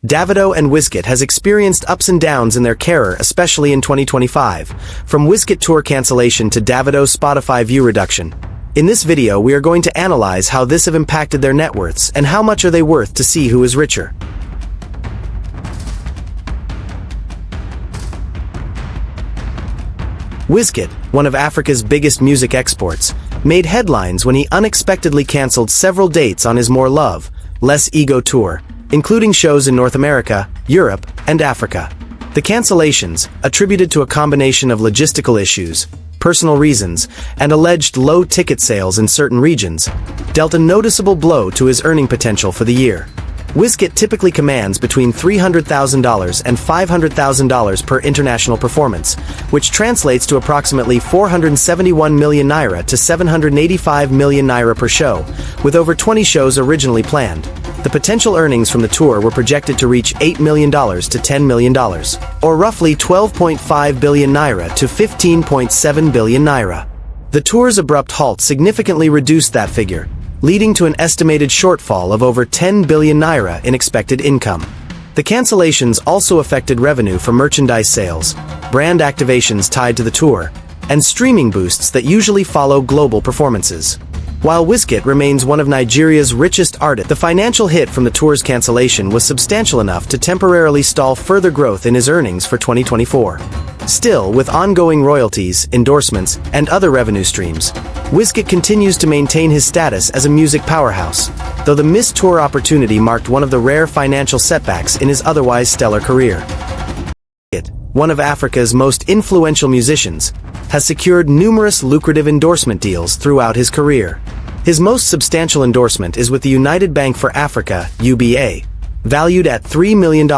Davido and Wizkid has experienced ups and downs in their career, especially in 2025, from Wizkid tour cancellation to Davido Spotify view reduction. In this video, we are going to analyze how this have impacted their net worths and how much are they worth to see who is richer. Wizkid, one of Africa's biggest music exports, made headlines when he unexpectedly cancelled several dates on his More Love, Less Ego tour, including shows in North America, Europe, and Africa. The cancellations, attributed to a combination of logistical issues, personal reasons, and alleged low ticket sales in certain regions, dealt a noticeable blow to his earning potential for the year. Wizkid typically commands between $300,000 and $500,000 per international performance, which translates to approximately 471 million naira to 785 million naira per show, with over 20 shows originally planned. The potential earnings from the tour were projected to reach $8 million to $10 million, or roughly 12.5 billion naira to 15.7 billion naira. The tour's abrupt halt significantly reduced that figure, leading to an estimated shortfall of over 10 billion naira in expected income. The cancellations also affected revenue from merchandise sales, brand activations tied to the tour, and streaming boosts that usually follow global performances. While Wizkid remains one of Nigeria's richest artists, the financial hit from the tour's cancellation was substantial enough to temporarily stall further growth in his earnings for 2024. Still, with ongoing royalties, endorsements, and other revenue streams, Wizkid continues to maintain his status as a music powerhouse, though the missed tour opportunity marked one of the rare financial setbacks in his otherwise stellar career. Wizkid, one of Africa's most influential musicians, has secured numerous lucrative endorsement deals throughout his career. His most substantial endorsement is with the United Bank for Africa, UBA, valued at $3 million,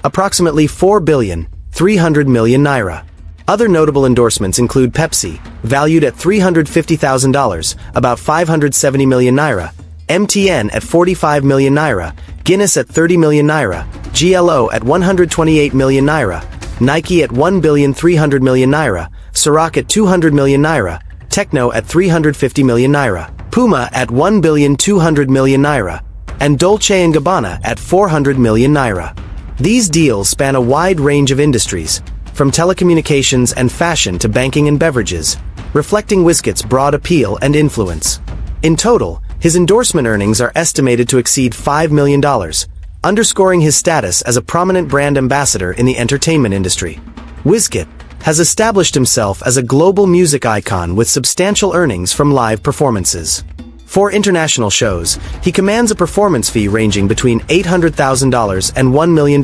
approximately 4,300 million naira. Other notable endorsements include Pepsi, valued at $350,000, about 570 million naira, MTN at 45 million naira, Guinness at 30 million naira, GLO at 128 million naira, Nike at 1,300 million naira, Ciroc at 200 million naira, Techno at 350 million naira, Puma at 1,200 million naira, and Dolce & Gabbana at 400 million naira. These deals span a wide range of industries, from telecommunications and fashion to banking and beverages, reflecting Wizkid's broad appeal and influence. In total, his endorsement earnings are estimated to exceed $5 million, underscoring his status as a prominent brand ambassador in the entertainment industry. Wizkid has established himself as a global music icon with substantial earnings from live performances. For international shows, he commands a performance fee ranging between $800,000 and $1 million,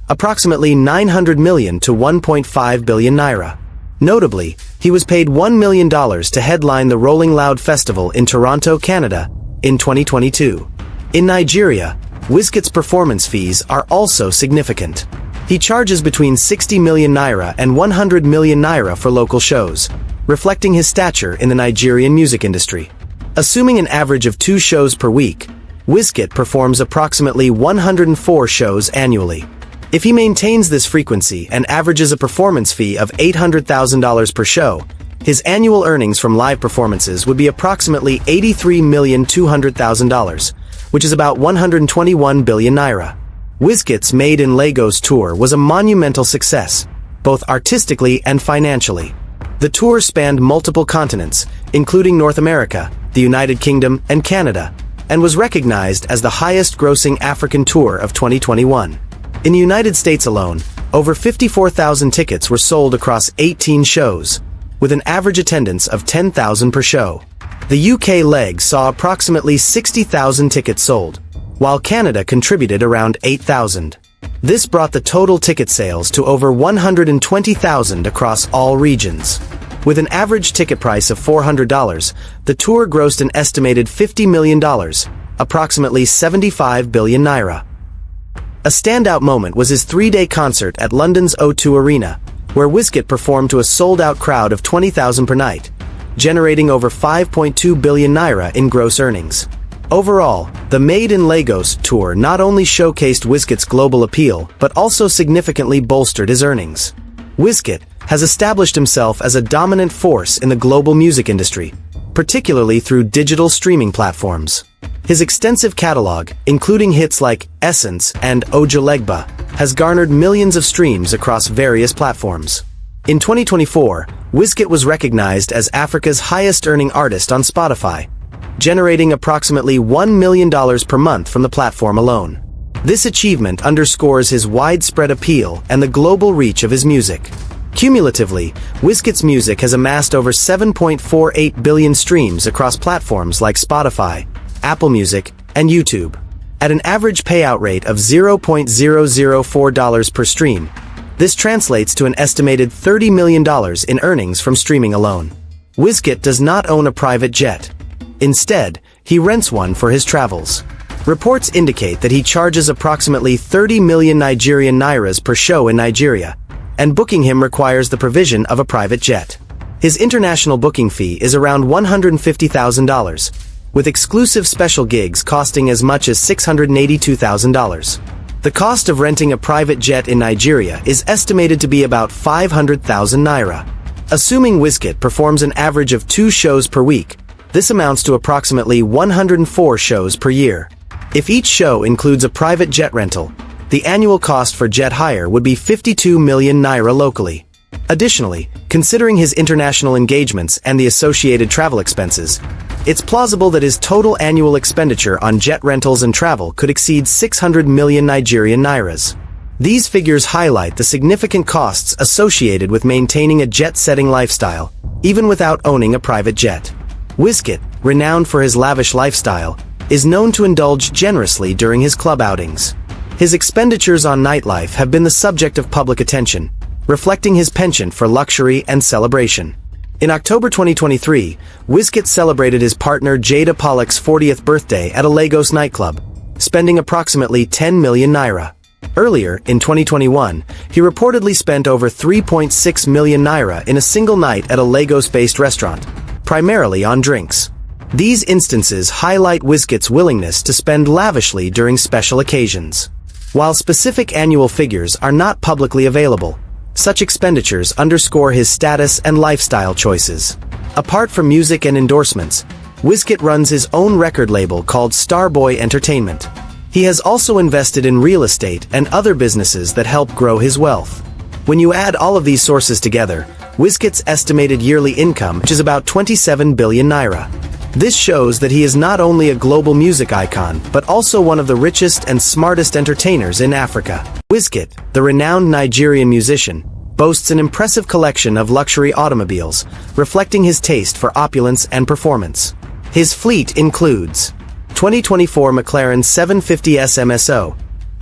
approximately 900 million to 1.5 billion naira. Notably, he was paid $1 million to headline the Rolling Loud Festival in Toronto, Canada, in 2022. In Nigeria, Wizkid's performance fees are also significant. He charges between 60 million naira and 100 million naira for local shows, reflecting his stature in the Nigerian music industry. Assuming an average of 2 shows per week, Wizkid performs approximately 104 shows annually. If he maintains this frequency and averages a performance fee of $800,000 per show, his annual earnings from live performances would be approximately $83,200,000, which is about 121 billion naira. Wizkid's Made in Lagos tour was a monumental success, both artistically and financially. The tour spanned multiple continents, including North America, the United Kingdom, and Canada, and was recognized as the highest-grossing African tour of 2021. In the United States alone, over 54,000 tickets were sold across 18 shows, with an average attendance of 10,000 per show. The UK leg saw approximately 60,000 tickets sold, while Canada contributed around 8,000. This brought the total ticket sales to over 120,000 across all regions. With an average ticket price of $400, the tour grossed an estimated $50 million, approximately 75 billion naira. A standout moment was his 3-day concert at London's O2 Arena, where Wizkid performed to a sold-out crowd of 20,000 per night, generating over 5.2 billion naira in gross earnings. Overall, the Made in Lagos tour not only showcased Wizkid's global appeal but also significantly bolstered his earnings. Wizkid has established himself as a dominant force in the global music industry, particularly through digital streaming platforms. His extensive catalog, including hits like Essence and Ojolegba, has garnered millions of streams across various platforms. In 2024, Wizkid was recognized as Africa's highest-earning artist on Spotify, generating approximately $1 million per month from the platform alone. This achievement underscores his widespread appeal and the global reach of his music. Cumulatively, Wizkid's music has amassed over 7.48 billion streams across platforms like Spotify, Apple Music, and YouTube. At an average payout rate of $0.004 per stream, this translates to an estimated $30 million in earnings from streaming alone. Wizkid does not own a private jet. Instead, he rents one for his travels. Reports indicate that he charges approximately 30 million Nigerian nairas per show in Nigeria, and booking him requires the provision of a private jet. His international booking fee is around $150,000, with exclusive special gigs costing as much as $682,000. The cost of renting a private jet in Nigeria is estimated to be about 500,000 naira. Assuming Wizkid performs an average of 2 shows per week, this amounts to approximately 104 shows per year. If each show includes a private jet rental, the annual cost for jet hire would be 52 million naira locally. Additionally, considering his international engagements and the associated travel expenses, it's plausible that his total annual expenditure on jet rentals and travel could exceed 600 million Nigerian nairas. These figures highlight the significant costs associated with maintaining a jet-setting lifestyle, even without owning a private jet. Wizkid, renowned for his lavish lifestyle, is known to indulge generously during his club outings. His expenditures on nightlife have been the subject of public attention, reflecting his penchant for luxury and celebration. In October 2023, Wizkid celebrated his partner Jada Pollock's 40th birthday at a Lagos nightclub, spending approximately 10 million naira. Earlier, in 2021, he reportedly spent over 3.6 million naira in a single night at a Lagos-based restaurant, primarily on drinks. These instances highlight Wizkid's willingness to spend lavishly during special occasions. While specific annual figures are not publicly available, such expenditures underscore his status and lifestyle choices. Apart from music and endorsements, Wizkid runs his own record label called Starboy Entertainment. He has also invested in real estate and other businesses that help grow his wealth. When you add all of these sources together, Wizkid's estimated yearly income is about 27 billion naira. This shows that he is not only a global music icon, but also one of the richest and smartest entertainers in Africa. Wizkid, the renowned Nigerian musician, boasts an impressive collection of luxury automobiles, reflecting his taste for opulence and performance. His fleet includes 2024 McLaren 750 SMSO.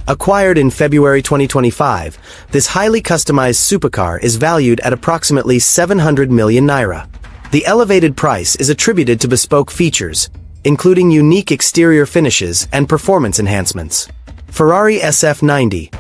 Acquired in February 2025, this highly customized supercar is valued at approximately 700 million naira. The elevated price is attributed to bespoke features, including unique exterior finishes and performance enhancements. Ferrari SF90.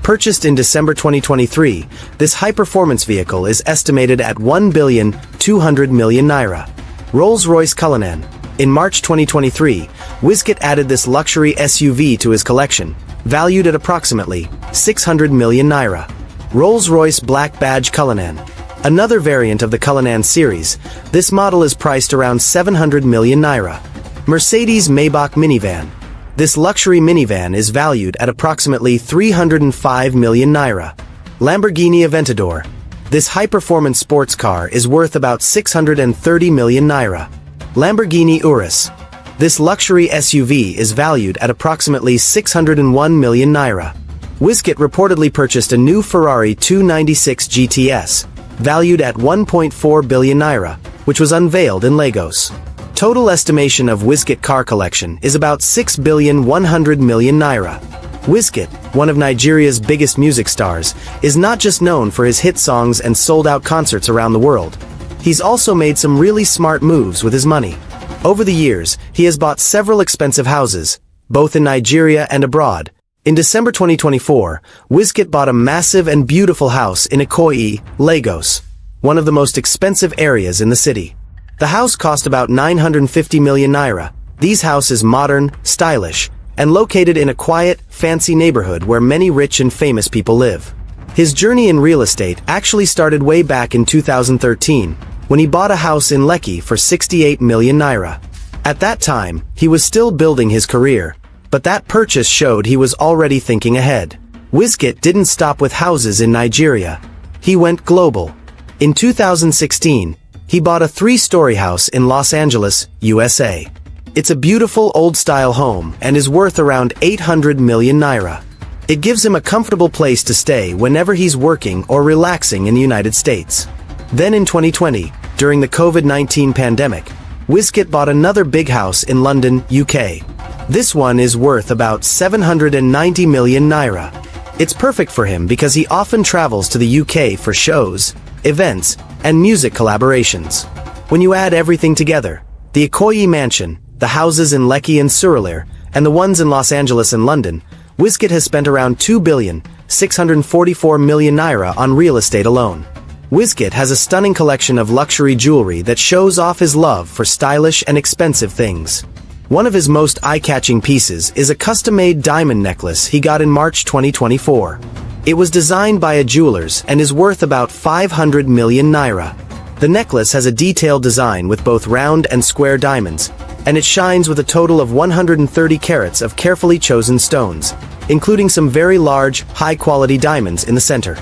Purchased in December 2023, this high-performance vehicle is estimated at 1,200 million naira. Rolls-Royce Cullinan. In March 2023, Wizkid added this luxury SUV to his collection, valued at approximately 600 million naira. Rolls-Royce Black Badge Cullinan. Another variant of the Cullinan series, this model is priced around 700 million naira. Mercedes Maybach minivan. This luxury minivan is valued at approximately 305 million naira. Lamborghini Aventador. This high-performance sports car is worth about 630 million naira. Lamborghini Urus. This luxury SUV is valued at approximately 601 million naira. Wizkid reportedly purchased a new Ferrari 296 GTS, valued at 1.4 billion naira, which was unveiled in Lagos. Total estimation of Wizkid Car Collection is about 6,100 million naira. Wizkid, one of Nigeria's biggest music stars, is not just known for his hit songs and sold-out concerts around the world. He's also made some really smart moves with his money. Over the years, he has bought several expensive houses, both in Nigeria and abroad. In December 2024, Wizkid bought a massive and beautiful house in Ikoyi, Lagos, one of the most expensive areas in the city. The house cost about 950 million naira. This house is modern, stylish, and located in a quiet, fancy neighborhood where many rich and famous people live. His journey in real estate actually started way back in 2013, when he bought a house in Lekki for 68 million naira. At that time, he was still building his career, but that purchase showed he was already thinking ahead. Wizkid didn't stop with houses in Nigeria. He went global. In 2016, he bought a 3-story house in Los Angeles, USA. It's a beautiful old-style home and is worth around 800 million naira. It gives him a comfortable place to stay whenever he's working or relaxing in the United States. Then in 2020, during the COVID-19 pandemic, Wizkid bought another big house in London, UK. This one is worth about 790 million naira. It's perfect for him because he often travels to the UK for shows, events, and music collaborations. When you add everything together, the Ikoyi mansion, the houses in Lekki and Surulere, and the ones in Los Angeles and London, Wizkid has spent around 2,644 million naira on real estate alone. Wizkid has a stunning collection of luxury jewelry that shows off his love for stylish and expensive things. One of his most eye-catching pieces is a custom-made diamond necklace he got in March 2024. It was designed by a jeweler's and is worth about 500 million naira. The necklace has a detailed design with both round and square diamonds, and it shines with a total of 130 carats of carefully chosen stones, including some very large, high-quality diamonds in the center.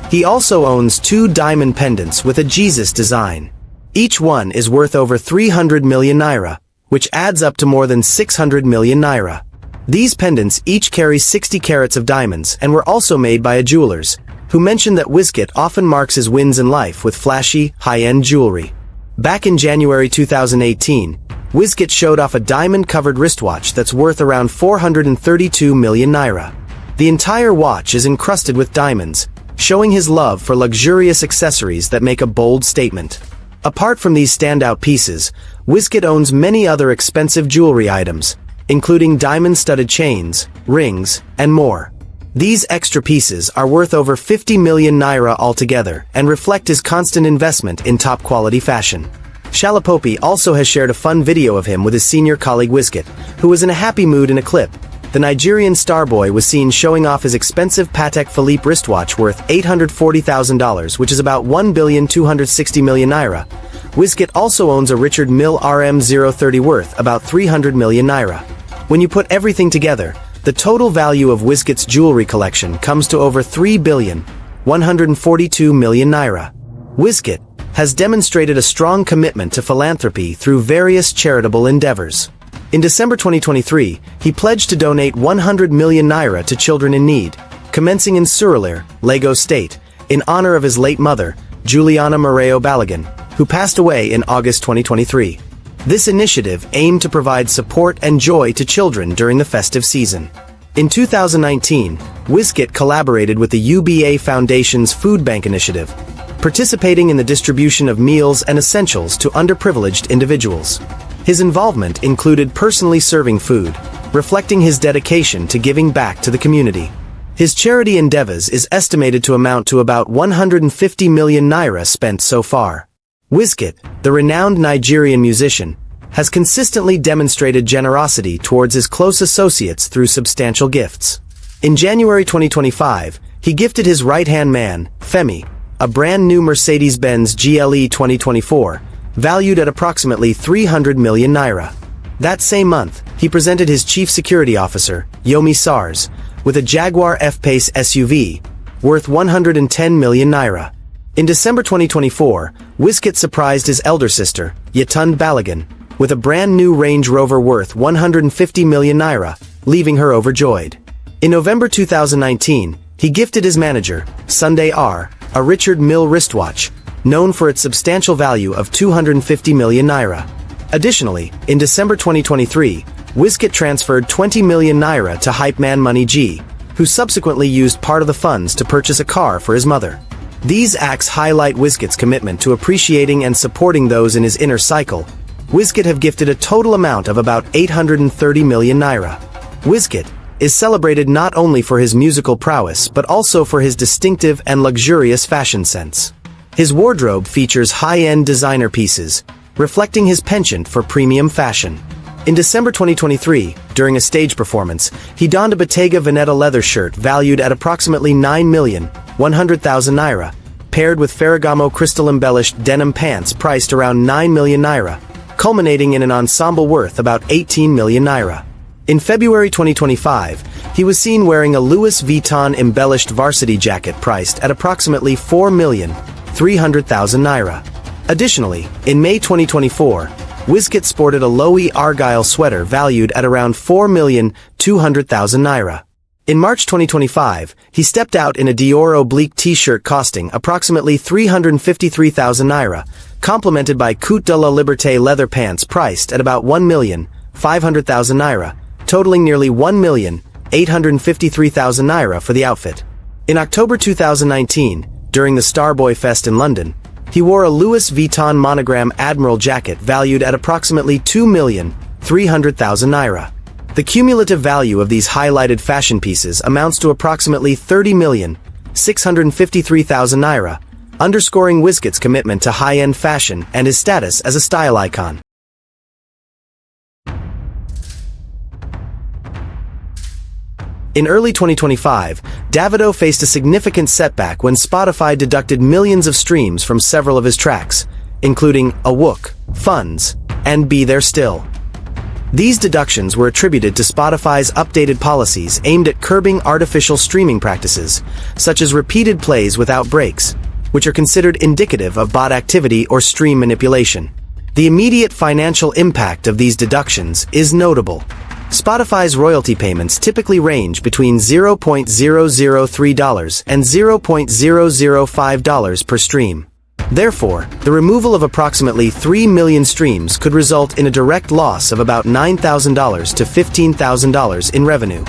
He also owns 2 diamond pendants with a Jesus design. Each one is worth over 300 million naira, which adds up to more than 600 million naira. These pendants each carry 60 carats of diamonds and were also made by a jeweler's, who mentioned that Wizkid often marks his wins in life with flashy, high-end jewelry. Back in January 2018, Wizkid showed off a diamond-covered wristwatch that's worth around 432 million naira. The entire watch is encrusted with diamonds, showing his love for luxurious accessories that make a bold statement. Apart from these standout pieces, Wizkid owns many other expensive jewelry items, including diamond-studded chains, rings, and more. These extra pieces are worth over 50 million naira altogether and reflect his constant investment in top-quality fashion. Shalapopi also has shared a fun video of him with his senior colleague Wizkid, who was in a happy mood in a clip. The Nigerian starboy was seen showing off his expensive Patek Philippe wristwatch worth $840,000, which is about 1,260 million naira. Wizkid also owns a Richard Mille RM030 worth about 300 million naira. When you put everything together, the total value of Wizkid's jewelry collection comes to over 3,142 million naira. Wizkid has demonstrated a strong commitment to philanthropy through various charitable endeavors. In December 2023, he pledged to donate 100 million naira to children in need, commencing in Surulere, Lagos State, in honor of his late mother, Juliana Moreo Balogun, who passed away in August 2023. This initiative aimed to provide support and joy to children during the festive season. In 2019, Wizkid collaborated with the UBA Foundation's Food Bank initiative, participating in the distribution of meals and essentials to underprivileged individuals. His involvement included personally serving food, reflecting his dedication to giving back to the community. His charity endeavors is estimated to amount to about 150 million naira spent so far. Wizkid, the renowned Nigerian musician, has consistently demonstrated generosity towards his close associates through substantial gifts. In January 2025, he gifted his right-hand man, Femi, a brand-new Mercedes-Benz GLE 2024, valued at approximately 300 million naira. That same month, he presented his chief security officer, Yomi Sars, with a Jaguar F-Pace SUV, worth 110 million naira. In December 2024, Wizkid surprised his elder sister, Yetund Balogun, with a brand-new Range Rover worth 150 million naira, leaving her overjoyed. In November 2019, he gifted his manager, Sunday R., a Richard Mille wristwatch, known for its substantial value of 250 million naira. Additionally, in December 2023, Wizkid transferred 20 million naira to hype man Money G, who subsequently used part of the funds to purchase a car for his mother. These acts highlight Wizkid's commitment to appreciating and supporting those in his inner cycle. Wizkid have gifted a total amount of about 830 million naira. Wizkid is celebrated not only for his musical prowess but also for his distinctive and luxurious fashion sense. His wardrobe features high-end designer pieces, reflecting his penchant for premium fashion. In December 2023, during a stage performance, he donned a Bentayga Veneta leather shirt valued at approximately 9,100,000 naira, paired with Ferragamo crystal-embellished denim pants priced around 9 million naira, culminating in an ensemble worth about 18 million naira. In February 2025, he was seen wearing a Louis Vuitton embellished varsity jacket priced at approximately 4,300,000 naira. Additionally, in May 2024, Wizkid sported a Loewe Argyle sweater valued at around 4,200,000 naira. In March 2025, he stepped out in a Dior oblique t-shirt costing approximately 353,000 naira, complemented by Coute de la Liberté leather pants priced at about 1,500,000 naira, totaling nearly 1,853,000 naira for the outfit. In October 2019, during the Starboy Fest in London, he wore a Louis Vuitton monogram Admiral jacket valued at approximately 2,300,000 naira. The cumulative value of these highlighted fashion pieces amounts to approximately 30,653,000 naira, underscoring Wizkid's commitment to high-end fashion and his status as a style icon. In early 2025, Davido faced a significant setback when Spotify deducted millions of streams from several of his tracks, including Awuk, Funds, and Be There Still. These deductions were attributed to Spotify's updated policies aimed at curbing artificial streaming practices, such as repeated plays without breaks, which are considered indicative of bot activity or stream manipulation. The immediate financial impact of these deductions is notable. Spotify's royalty payments typically range between $0.003 and $0.005 per stream. Therefore, the removal of approximately 3 million streams could result in a direct loss of about $9,000 to $15,000 in revenue.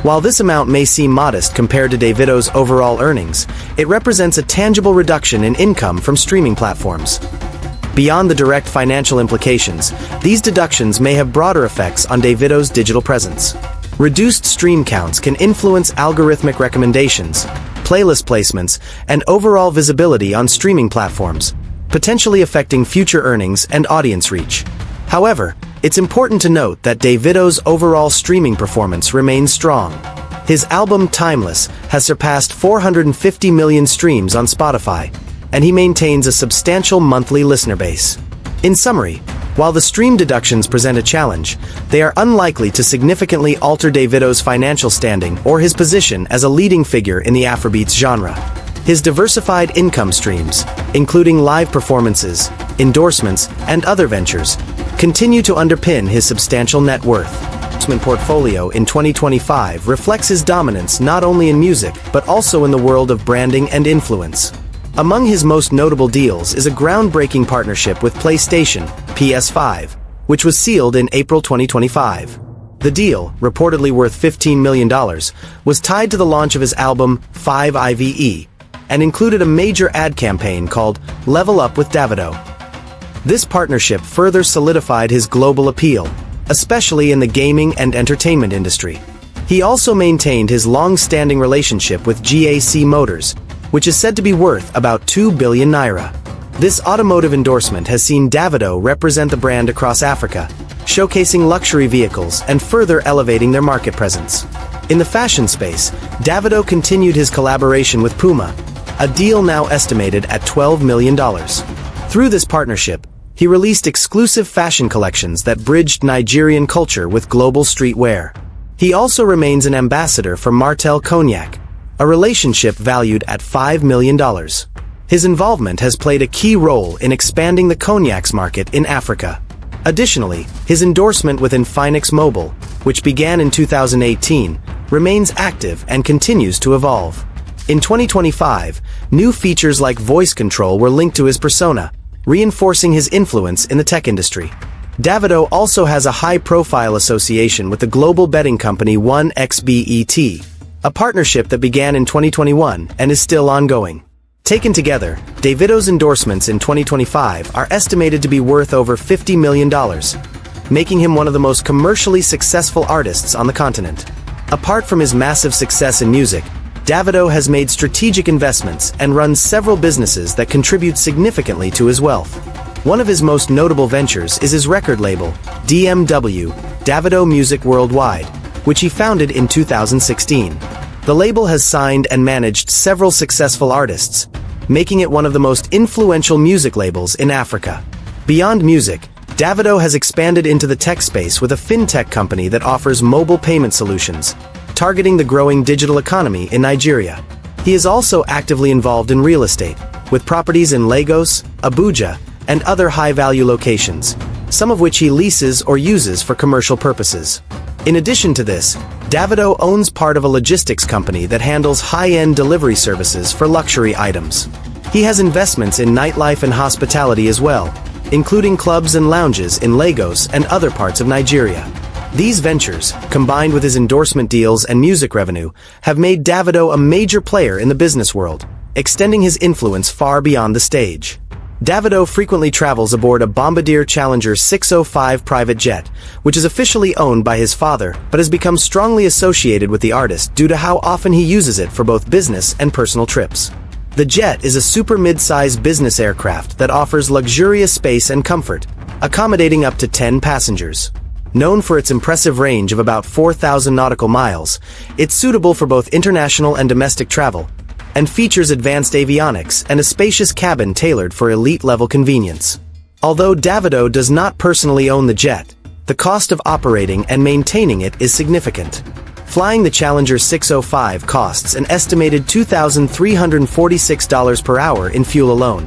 While this amount may seem modest compared to Davido's overall earnings, it represents a tangible reduction in income from streaming platforms. Beyond the direct financial implications, these deductions may have broader effects on Davido's digital presence. Reduced stream counts can influence algorithmic recommendations, playlist placements, and overall visibility on streaming platforms, potentially affecting future earnings and audience reach. However, it's important to note that Davido's overall streaming performance remains strong. His album Timeless has surpassed 450 million streams on Spotify, and he maintains a substantial monthly listener base. In summary, while the stream deductions present a challenge, they are unlikely to significantly alter Davido's financial standing or his position as a leading figure in the Afrobeats genre. His diversified income streams, including live performances, endorsements, and other ventures, continue to underpin his substantial net worth. His investment portfolio in 2025 reflects his dominance not only in music but also in the world of branding and influence. Among his most notable deals is a groundbreaking partnership with PlayStation, PS5, which was sealed in April 2025. The deal, reportedly worth $15 million, was tied to the launch of his album 5IVE, and included a major ad campaign called Level Up with Davido. This partnership further solidified his global appeal, especially in the gaming and entertainment industry. He also maintained his long-standing relationship with GAC Motors, which is said to be worth about 2 billion naira. This automotive endorsement has seen Davido represent the brand across Africa, showcasing luxury vehicles and further elevating their market presence. In the fashion space, Davido continued his collaboration with Puma, a deal now estimated at $12 million. Through this partnership, he released exclusive fashion collections that bridged Nigerian culture with global streetwear. He also remains an ambassador for Martell Cognac, a relationship valued at $5 million. His involvement has played a key role in expanding the cognacs market in Africa. Additionally, his endorsement with Infinix Mobile, which began in 2018, remains active and continues to evolve. In 2025, new features like voice control were linked to his persona, reinforcing his influence in the tech industry. Davido also has a high-profile association with the global betting company 1xBet, a partnership that began in 2021 and is still ongoing. Taken together, Davido's endorsements in 2025 are estimated to be worth over $50 million, making him one of the most commercially successful artists on the continent. Apart from his massive success in music, Davido has made strategic investments and runs several businesses that contribute significantly to his wealth. One of his most notable ventures is his record label, DMW, Davido Music Worldwide, which he founded in 2016. The label has signed and managed several successful artists, making it one of the most influential music labels in Africa. Beyond music, Davido has expanded into the tech space with a fintech company that offers mobile payment solutions, targeting the growing digital economy in Nigeria. He is also actively involved in real estate, with properties in Lagos, Abuja, and other high-value locations, some of which he leases or uses for commercial purposes. In addition to this, Davido owns part of a logistics company that handles high-end delivery services for luxury items. He has investments in nightlife and hospitality as well, including clubs and lounges in Lagos and other parts of Nigeria. These ventures, combined with his endorsement deals and music revenue, have made Davido a major player in the business world, extending his influence far beyond the stage. Davido frequently travels aboard a Bombardier Challenger 605 private jet, which is officially owned by his father but has become strongly associated with the artist due to how often he uses it for both business and personal trips. The jet is a super mid-size business aircraft that offers luxurious space and comfort, accommodating up to 10 passengers. Known for its impressive range of about 4,000 nautical miles, it's suitable for both international and domestic travel, and features advanced avionics and a spacious cabin tailored for elite-level convenience. Although Davido does not personally own the jet, the cost of operating and maintaining it is significant. Flying the Challenger 605 costs an estimated $2,346 per hour in fuel alone,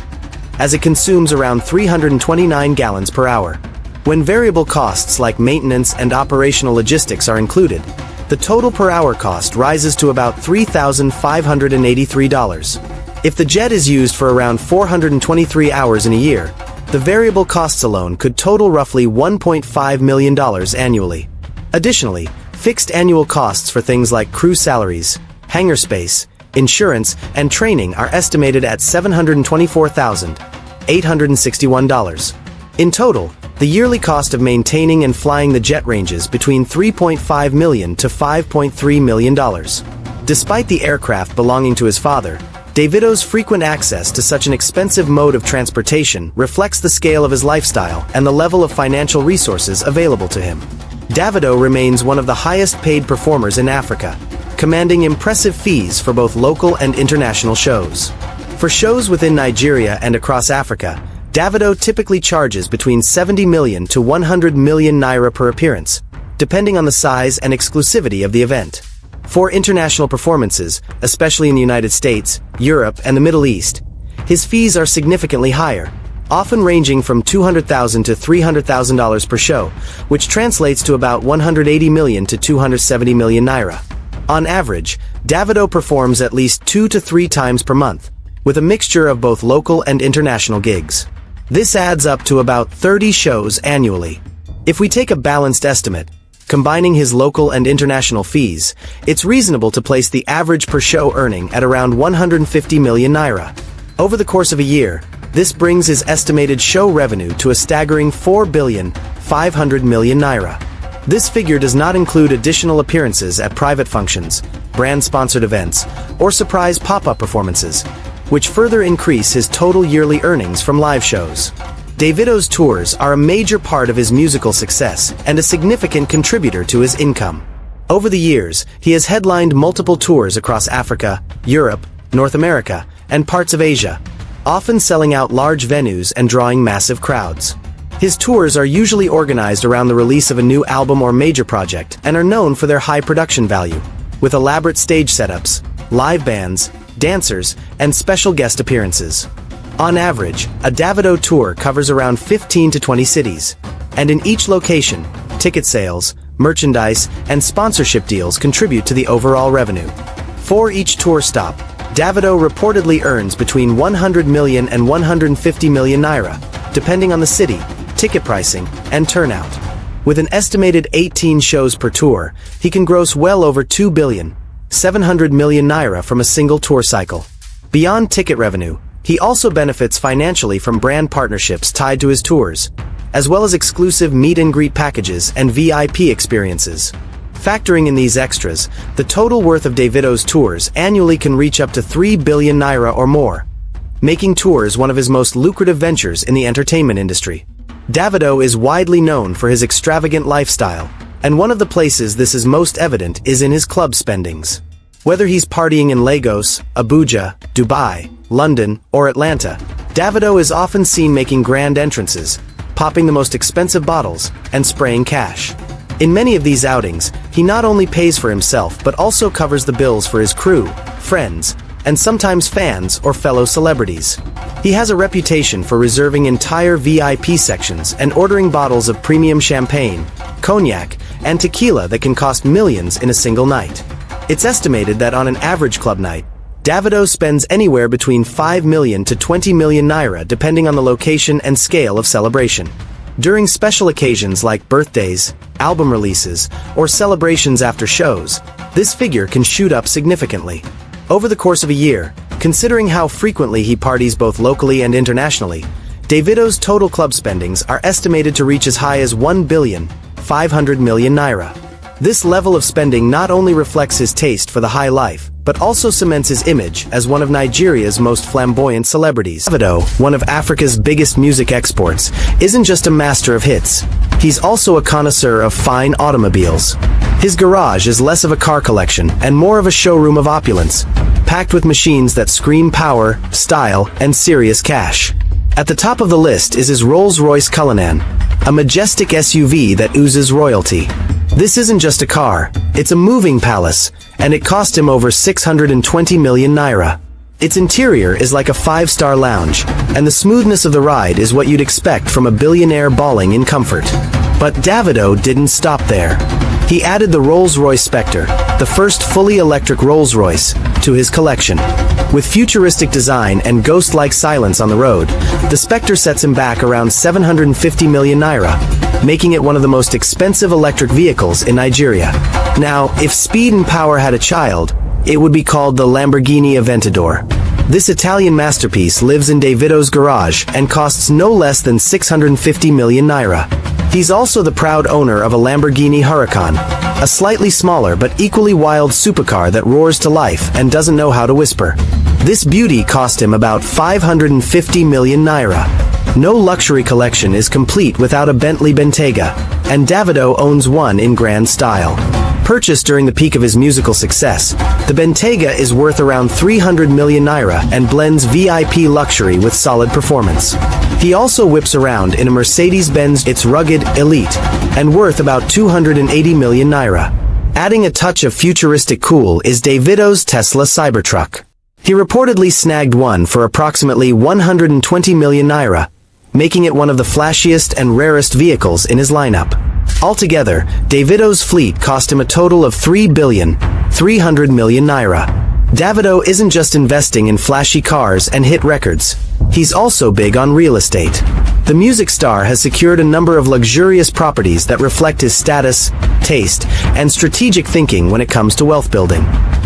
as it consumes around 329 gallons per hour. When variable costs like maintenance and operational logistics are included, the total per hour cost rises to about $3,583. If the jet is used for around 423 hours in a year, the variable costs alone could total roughly $1.5 million annually. Additionally, fixed annual costs for things like crew salaries, hangar space, insurance, and training are estimated at $724,861. In total, the yearly cost of maintaining and flying the jet ranges between $3.5 million to $5.3 million. Despite the aircraft belonging to his father, Davido's frequent access to such an expensive mode of transportation reflects the scale of his lifestyle and the level of financial resources available to him. Davido remains one of the highest-paid performers in Africa, commanding impressive fees for both local and international shows. For shows within Nigeria and across Africa, Davido typically charges between 70 million to 100 million naira per appearance, depending on the size and exclusivity of the event. For international performances, especially in the United States, Europe, and the Middle East, his fees are significantly higher, often ranging from $200,000 to $300,000 per show, which translates to about 180 million to 270 million naira. On average, Davido performs at least 2 to 3 times per month, with a mixture of both local and international gigs. This adds up to about 30 shows annually. If we take a balanced estimate, combining his local and international fees, it's reasonable to place the average per show earning at around 150 million naira. Over the course of a year, this brings his estimated show revenue to a staggering 4,500 million naira. This figure does not include additional appearances at private functions, brand-sponsored events, or surprise pop-up performances, which further increase his total yearly earnings from live shows. Davido's tours are a major part of his musical success and a significant contributor to his income. Over the years, he has headlined multiple tours across Africa, Europe, North America, and parts of Asia, often selling out large venues and drawing massive crowds. His tours are usually organized around the release of a new album or major project and are known for their high production value, with elaborate stage setups, live bands, dancers, and special guest appearances. On average, a Davido tour covers around 15 to 20 cities, and in each location, ticket sales, merchandise, and sponsorship deals contribute to the overall revenue. For each tour stop, Davido reportedly earns between 100 million and 150 million naira, depending on the city, ticket pricing, and turnout. With an estimated 18 shows per tour, he can gross well over 2,700 million naira from a single tour cycle. Beyond ticket revenue, he also benefits financially from brand partnerships tied to his tours, as well as exclusive meet-and-greet packages and VIP experiences. Factoring in these extras, the total worth of Davido's tours annually can reach up to 3 billion naira or more, making tours one of his most lucrative ventures in the entertainment industry. Davido is widely known for his extravagant lifestyle, and one of the places this is most evident is in his club spendings. Whether he's partying in Lagos, Abuja, Dubai, London, or Atlanta, Davido is often seen making grand entrances, popping the most expensive bottles, and spraying cash. In many of these outings, he not only pays for himself but also covers the bills for his crew, friends, and sometimes fans or fellow celebrities. He has a reputation for reserving entire VIP sections and ordering bottles of premium champagne, cognac, and tequila that can cost millions in a single night. It's estimated that on an average club night, Davido spends anywhere between 5 million to 20 million naira depending on the location and scale of celebration. During special occasions like birthdays, album releases, or celebrations after shows, this figure can shoot up significantly. Over the course of a year, considering how frequently he parties both locally and internationally, Davido's total club spendings are estimated to reach as high as 1,500 million naira. This level of spending not only reflects his taste for the high life, but also cements his image as one of Nigeria's most flamboyant celebrities. Davido, one of Africa's biggest music exports, isn't just a master of hits. He's also a connoisseur of fine automobiles. His garage is less of a car collection and more of a showroom of opulence, packed with machines that scream power, style, and serious cash. At the top of the list is his Rolls-Royce Cullinan, a majestic SUV that oozes royalty. This isn't just a car, it's a moving palace, and it cost him over 620 million naira. Its interior is like a 5-star lounge, and the smoothness of the ride is what you'd expect from a billionaire balling in comfort. But Davido didn't stop there. He added the Rolls-Royce Spectre, the first fully electric Rolls-Royce, to his collection. With futuristic design and ghost-like silence on the road, the Spectre sets him back around 750 million naira, making it one of the most expensive electric vehicles in Nigeria. Now, if speed and power had a child, it would be called the Lamborghini Aventador. This Italian masterpiece lives in Davido's garage and costs no less than 650 million naira. He's also the proud owner of a Lamborghini Huracan, a slightly smaller but equally wild supercar that roars to life and doesn't know how to whisper. This beauty cost him about 550 million naira. No luxury collection is complete without a Bentley Bentayga, and Davido owns one in grand style. Purchased during the peak of his musical success, the Bentayga is worth around 300 million naira and blends VIP luxury with solid performance. He also whips around in a Mercedes-Benz It's rugged, elite, and worth about 280 million naira. Adding a touch of futuristic cool is Davido's Tesla Cybertruck. He reportedly snagged one for approximately 120 million naira, making it one of the flashiest and rarest vehicles in his lineup. Altogether, Davido's fleet cost him a total of 3,300 million naira. Davido isn't just investing in flashy cars and hit records. He's also big on real estate. The music star has secured a number of luxurious properties that reflect his status, taste, and strategic thinking when it comes to wealth building.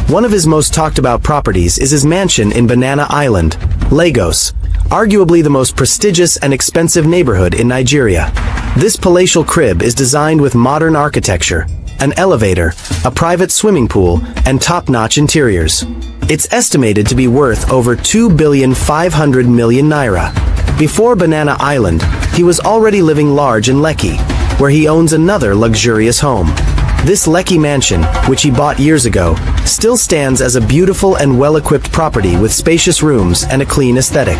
One of his most talked about properties is his mansion in Banana Island, Lagos, arguably the most prestigious and expensive neighborhood in Nigeria. This palatial crib is designed with modern architecture, an elevator, a private swimming pool, and top-notch interiors. It's estimated to be worth over 2,500 million naira. Before Banana Island, he was already living large in Lekki, where he owns another luxurious home. This Lekki mansion, which he bought years ago, still stands as a beautiful and well-equipped property with spacious rooms and a clean aesthetic.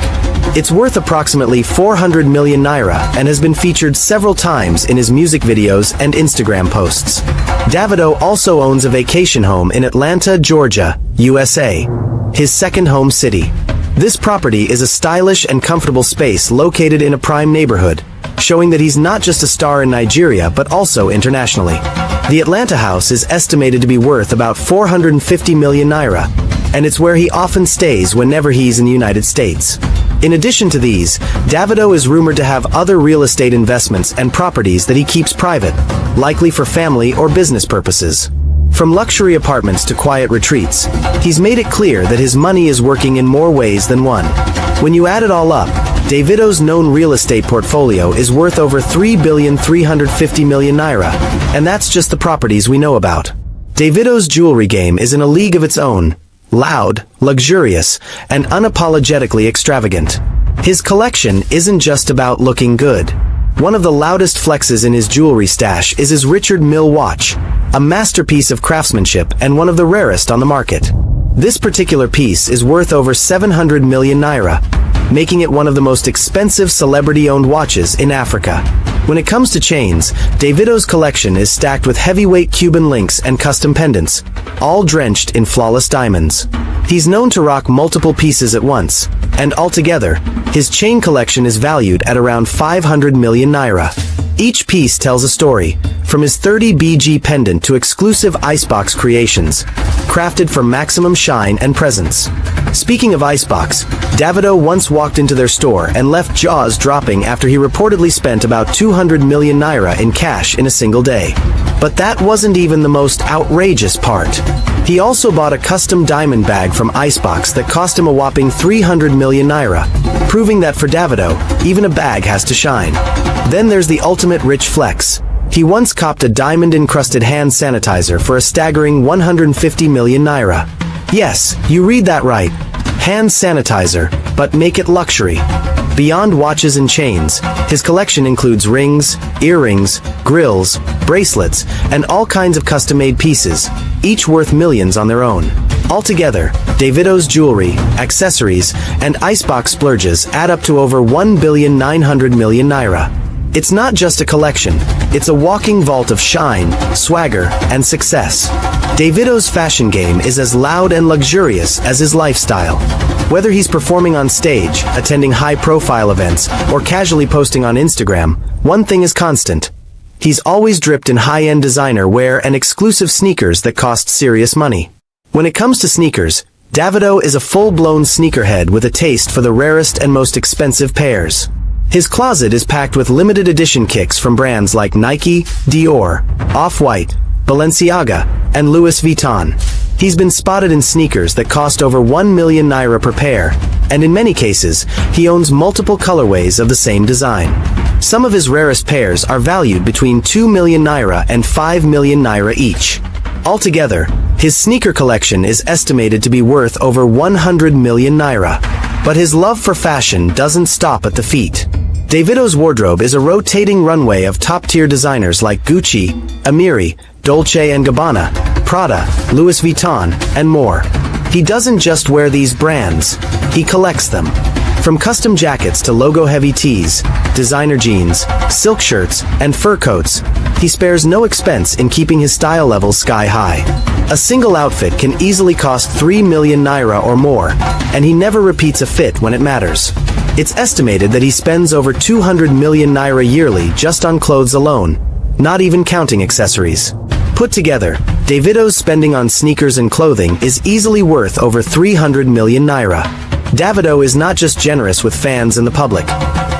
It's worth approximately 400 million naira and has been featured several times in his music videos and Instagram posts. Davido also owns a vacation home in Atlanta, Georgia, USA, his second home city. This property is a stylish and comfortable space located in a prime neighborhood, showing that he's not just a star in Nigeria but also internationally. The Atlanta house is estimated to be worth about 450 million naira, and it's where he often stays whenever he's in the United States. In addition to these, Davido is rumored to have other real estate investments and properties that he keeps private, likely for family or business purposes. From luxury apartments to quiet retreats, he's made it clear that his money is working in more ways than one. When you add it all up, Davido's known real estate portfolio is worth over 3,350 million naira, and that's just the properties we know about. Davido's jewelry game is in a league of its own, loud, luxurious, and unapologetically extravagant. His collection isn't just about looking good. One of the loudest flexes in his jewelry stash is his Richard Mille watch, a masterpiece of craftsmanship and one of the rarest on the market. This particular piece is worth over 700 million naira, making it one of the most expensive celebrity-owned watches in Africa. When it comes to chains, Davido's collection is stacked with heavyweight Cuban links and custom pendants, all drenched in flawless diamonds. He's known to rock multiple pieces at once, and altogether, his chain collection is valued at around 500 million naira. Each piece tells a story, from his 30 BG pendant to exclusive icebox creations, crafted for maximum shine and presence. Speaking of icebox, Davido once walked into their store and left jaws dropping after he reportedly spent about 200 million naira in cash in a single day. But that wasn't even the most outrageous part. He also bought a custom diamond bag from Icebox that cost him a whopping 300 million naira, proving that for Davido, even a bag has to shine. Then there's the ultimate rich flex. He once copped a diamond-encrusted hand sanitizer for a staggering 150 million naira. Yes, you read that right. Hand sanitizer, but make it luxury. Beyond watches and chains, his collection includes rings, earrings, grills, bracelets, and all kinds of custom-made pieces, each worth millions on their own. Altogether, Davido's jewelry, accessories, and icebox splurges add up to over 1,900 million naira. It's not just a collection, it's a walking vault of shine, swagger, and success. Davido's fashion game is as loud and luxurious as his lifestyle. Whether he's performing on stage, attending high-profile events, or casually posting on Instagram, one thing is constant. He's always dripped in high-end designer wear and exclusive sneakers that cost serious money. When it comes to sneakers, Davido is a full-blown sneakerhead with a taste for the rarest and most expensive pairs. His closet is packed with limited edition kicks from brands like Nike, Dior, Off-White, Balenciaga, and Louis Vuitton. He's been spotted in sneakers that cost over 1 million naira per pair, and in many cases, he owns multiple colorways of the same design. Some of his rarest pairs are valued between 2 million naira and 5 million naira each. Altogether, his sneaker collection is estimated to be worth over 100 million naira. But his love for fashion doesn't stop at the feet. Davido's wardrobe is a rotating runway of top-tier designers like Gucci, Amiri, Dolce & Gabbana, Prada, Louis Vuitton, and more. He doesn't just wear these brands, he collects them. From custom jackets to logo-heavy tees, designer jeans, silk shirts, and fur coats, he spares no expense in keeping his style levels sky-high. A single outfit can easily cost 3 million naira or more, and he never repeats a fit when it matters. It's estimated that he spends over 200 million naira yearly just on clothes alone, not even counting accessories. Put together, Davido's spending on sneakers and clothing is easily worth over 300 million naira. Davido is not just generous with fans and the public.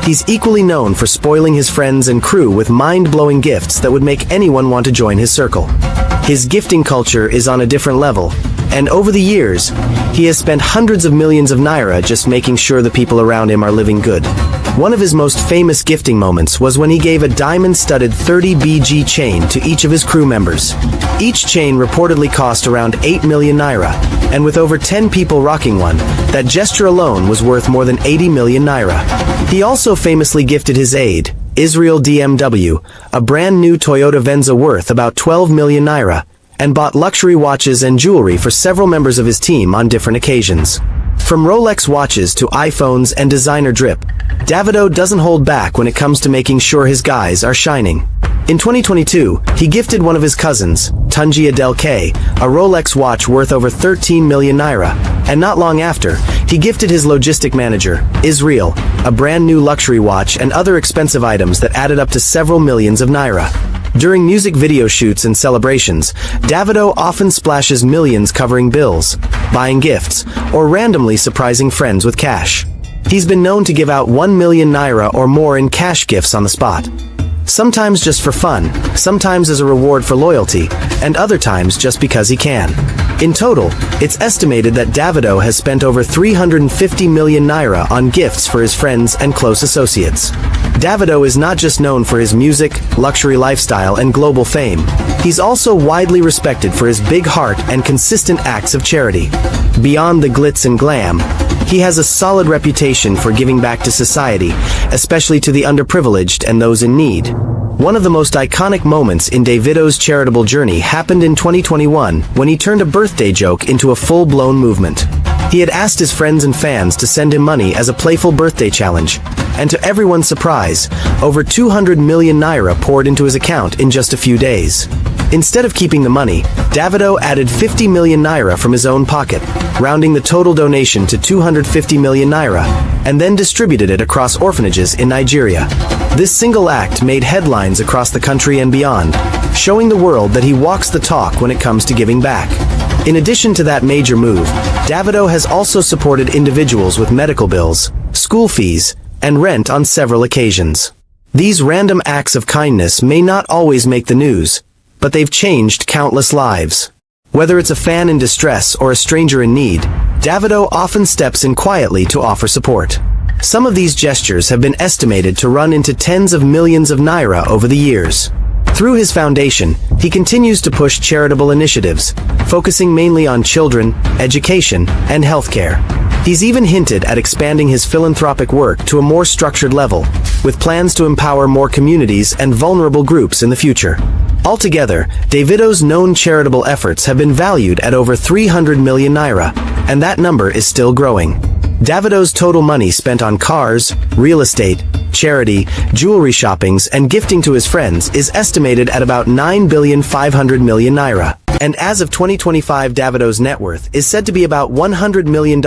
He's equally known for spoiling his friends and crew with mind-blowing gifts that would make anyone want to join his circle. His gifting culture is on a different level, and over the years, he has spent hundreds of millions of naira just making sure the people around him are living good. One of his most famous gifting moments was when he gave a diamond-studded 30 BG chain to each of his crew members. Each chain reportedly cost around 8 million naira, and with over 10 people rocking one, that gesture alone was worth more than 80 million naira. He also famously gifted his aide, Israel DMW, a brand new Toyota Venza worth about 12 million naira, and bought luxury watches and jewelry for several members of his team on different occasions. From Rolex watches to iPhones and designer drip, Davido doesn't hold back when it comes to making sure his guys are shining. In 2022, he gifted one of his cousins, Tunji Adelke, a Rolex watch worth over 13 million naira, and not long after, he gifted his logistic manager, Israel, a brand new luxury watch and other expensive items that added up to several millions of naira. During music video shoots and celebrations, Davido often splashes millions covering bills, buying gifts, or randomly surprising friends with cash. He's been known to give out 1 million naira or more in cash gifts on the spot. Sometimes just for fun, sometimes as a reward for loyalty, and other times just because he can. In total, it's estimated that Davido has spent over 350 million naira on gifts for his friends and close associates. Davido is not just known for his music, luxury lifestyle, and global fame. He's also widely respected for his big heart and consistent acts of charity. Beyond the glitz and glam, he has a solid reputation for giving back to society, especially to the underprivileged and those in need. One of the most iconic moments in Davido's charitable journey happened in 2021 when he turned a birthday joke into a full-blown movement. He had asked his friends and fans to send him money as a playful birthday challenge, and to everyone's surprise, over 200 million naira poured into his account in just a few days. Instead of keeping the money, Davido added 50 million naira from his own pocket, rounding the total donation to 250 million naira, and then distributed it across orphanages in Nigeria. This single act made headlines across the country and beyond, showing the world that he walks the talk when it comes to giving back. In addition to that major move, Davido has also supported individuals with medical bills, school fees, and rent on several occasions. These random acts of kindness may not always make the news, but they've changed countless lives. Whether it's a fan in distress or a stranger in need, Davido often steps in quietly to offer support. Some of these gestures have been estimated to run into tens of millions of naira over the years. Through his foundation, he continues to push charitable initiatives, focusing mainly on children, education, and healthcare. He's even hinted at expanding his philanthropic work to a more structured level, with plans to empower more communities and vulnerable groups in the future. Altogether, Davido's known charitable efforts have been valued at over 300 million naira, and that number is still growing. Davido's total money spent on cars, real estate, charity, jewelry shoppings, and gifting to his friends is estimated at about 9,500 million naira. And as of 2025, Davido's net worth is said to be about $100 million.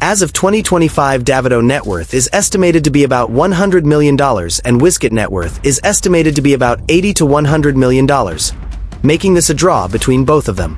As of 2025, Davido net worth is estimated to be about $100 million and Wizkid net worth is estimated to be about $80 to $100 million, making this a draw between both of them.